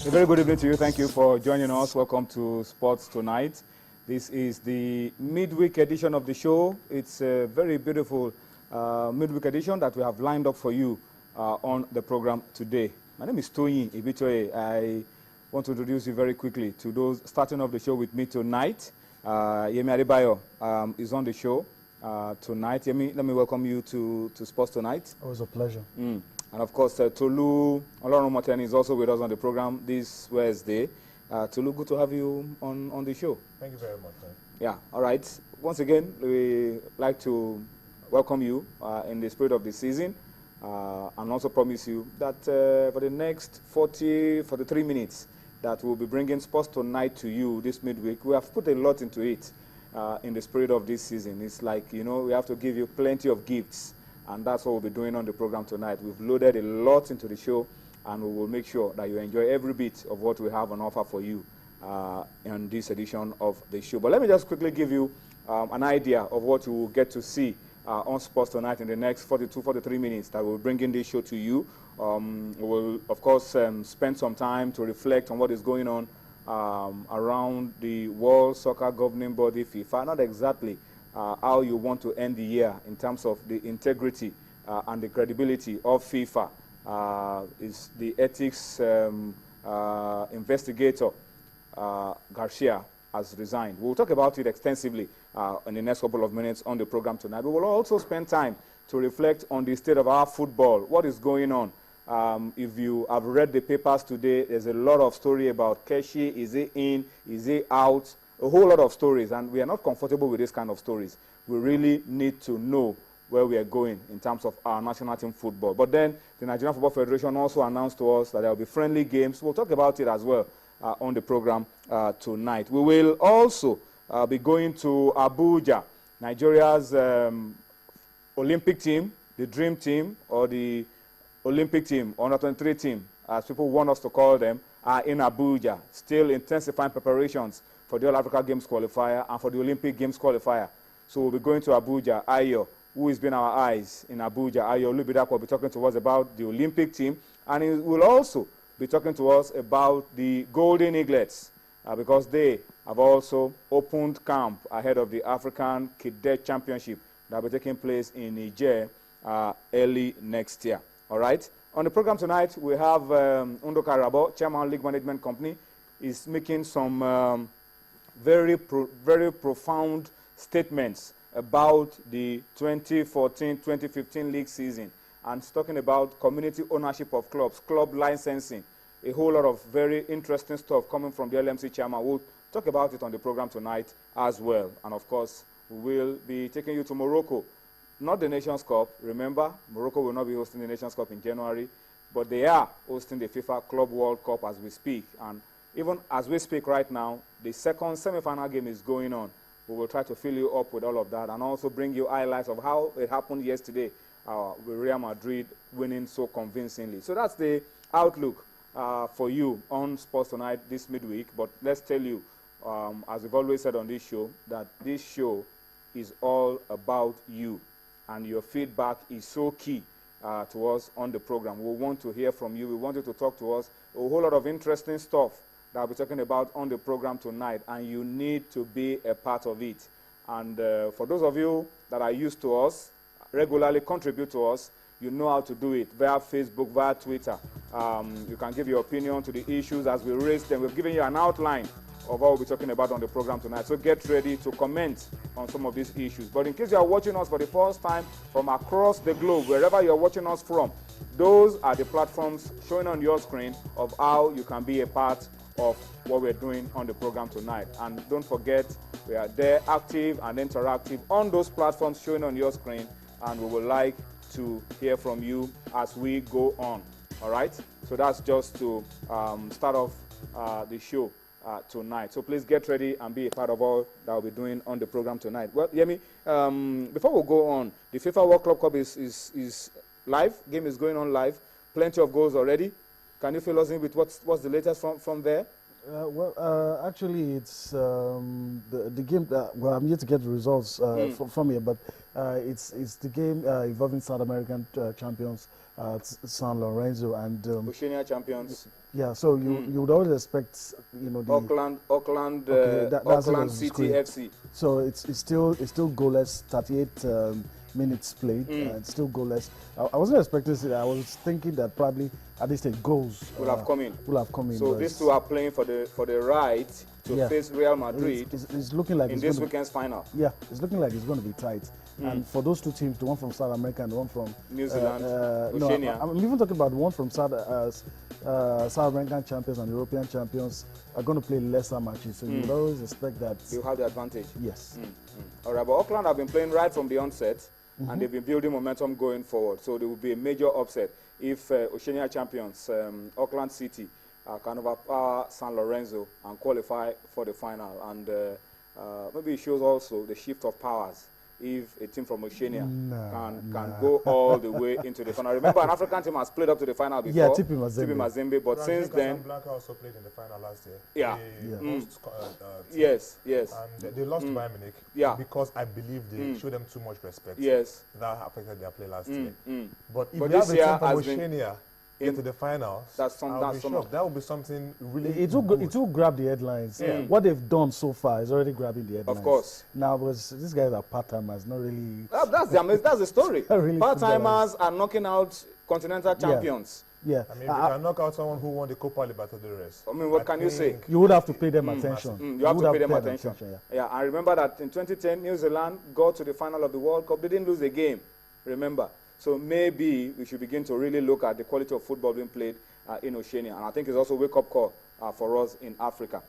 A very good evening to you. Thank you for joining us. Welcome to Sports Tonight. This is the midweek edition of the show. It's a very beautiful midweek edition that we have lined up for you on the program today. My name is Toyin Ibitoye. I want to introduce you very quickly to those starting off the show with me tonight. Yemi Adebayo is on the show tonight. Yemi, let me welcome you to Sports Tonight. It was a pleasure. And of course, Tolu Olorunmoten is also with us on the program this Wednesday. Tolu, good to have you on the show. Thank you very much, man. Yeah, all right. Once again, we like to welcome you in the spirit of the season and also promise you that for the next 43 minutes that we'll be bringing Sports Tonight to you this midweek, we have put a lot into it in the spirit of this season. It's like, you know, we have to give you plenty of gifts. And that's what we'll be doing on the program tonight. We've loaded a lot into the show, and we will make sure that you enjoy every bit of what we have on offer for you in this edition of the show. But let me just quickly give you an idea of what you will get to see on Sports Tonight in the next 43 minutes that we'll bring in this show to you. We will, of course, spend some time to reflect on what is going on around the World Soccer Governing Body, FIFA. Not exactly how you want to end the year in terms of the integrity and the credibility of FIFA. Is the ethics investigator, Garcia, has resigned. We'll talk about it extensively in the next couple of minutes on the program tonight. We will also spend time to reflect on the state of our football, what is going on. If you have read the papers today, there's a lot of story about Keshi. Is he in? Is he out? A whole lot of stories, and we are not comfortable with this kind of stories. We really need to know where we are going in terms of our national team football. But then the Nigerian Football Federation also announced to us that there will be friendly games. We'll talk about it as well on the program tonight. We will also be going to Abuja, Nigeria's Olympic team, the dream team, or the Olympic team, under 23 team, as people want us to call them, are in Abuja, still intensifying preparations for the All Africa Games qualifier and for the Olympic Games qualifier. So we'll be going to Abuja. Ayo, who has been our eyes in Abuja, Ayo Lubidak will be talking to us about the Olympic team, and he will also be talking to us about the Golden Eaglets, because they have also opened camp ahead of the African Cadet Championship that will be taking place in Niger early next year. All right? On the program tonight, we have Undo Karabo, Chairman League Management Company, is making some very profound statements about the 2014-2015 league season, and talking about community ownership of clubs, club licensing, a whole lot of very interesting stuff coming from the LMC chairman. We'll talk about it on the program tonight as well. And of course, we will be taking you to Morocco. Not the Nations Cup. Remember, Morocco will not be hosting the Nations Cup in January, but they are hosting the FIFA Club World Cup as we speak. And even as we speak right now, the second semi-final game is going on. We will try to fill you up with all of that and also bring you highlights of how it happened yesterday with Real Madrid winning so convincingly. So that's the outlook for you on Sports Tonight this midweek. But let's tell you, as we've always said on this show, that this show is all about you. And your feedback is so key to us on the program. We want to hear from you. We want you to talk to us. A whole lot of interesting stuff that I'll be talking about on the program tonight, and you need to be a part of it. And for those of you that are used to us, regularly contribute to us, you know how to do it via Facebook, via Twitter. You can give your opinion to the issues as we raise them. We've given you an outline of what we'll be talking about on the program tonight. So get ready to comment on some of these issues. But in case you are watching us for the first time from across the globe, wherever you're watching us from, those are the platforms showing on your screen of how you can be a part of what we're doing on the program tonight. And don't forget, we are there active and interactive on those platforms showing on your screen, and we would like to hear from you as we go on. All right? So that's just to start off the show tonight. So please get ready and be a part of all that we'll be doing on the program tonight. Well, Yemi, before we go on, the FIFA World Club Cup is live. Game is going on live. Plenty of goals already. Can you fill us in with what's the latest from there? Actually, it's the game. Well, I'm yet to get the results from here, but it's the game involving South American champions, San Lorenzo and Oceania champions. Yeah, so you would always expect, you know, the Auckland City FC. So it's still goalless. 38 minutes played, and still goalless. I wasn't expecting it. I was thinking that probably at least goals will have come in. So these two are playing for the right to face Real Madrid. It's looking like in this weekend's final. Yeah, it's looking like it's going to be tight. And for those two teams, the one from South America and the one from New Zealand, Oceania. I'm even talking about the one from South American champions and European champions are going to play lesser matches. So you would always expect that you have the advantage. Yes. All right, but Auckland have been playing right from the onset, and they've been building momentum going forward. So there will be a major upset if Oceania champions Auckland City can overpower San Lorenzo and qualify for the final. And maybe it shows also the shift of powers. If a team from Oceania can go all the way into the final. Remember, an African team has played up to the final before. Yeah, TP Mazembe. But since then, Casablanca also played in the final last year. Yeah. They lost, yes. And they lost to Bayern Munich. Yeah. Because I believe they showed them too much respect. Yes. That affected their play last year. But But if this they year have a team from Oceania into the finals, that would be something really it will grab the headlines. Yeah. What they've done so far is already grabbing the headlines. Of course. Now, because these guys are part-timers, not really... That's the story. Really part-timers are knocking out continental champions. Yeah. I mean, if you can knock out someone who won the Copa Libertadores. I mean, what can you say? You would have to pay them attention. You have to pay them attention. Yeah, I remember that in 2010, New Zealand got to the final of the World Cup. They didn't lose a game, remember. So maybe we should begin to really look at the quality of football being played in Oceania. And I think it's also a wake-up call for us in Africa.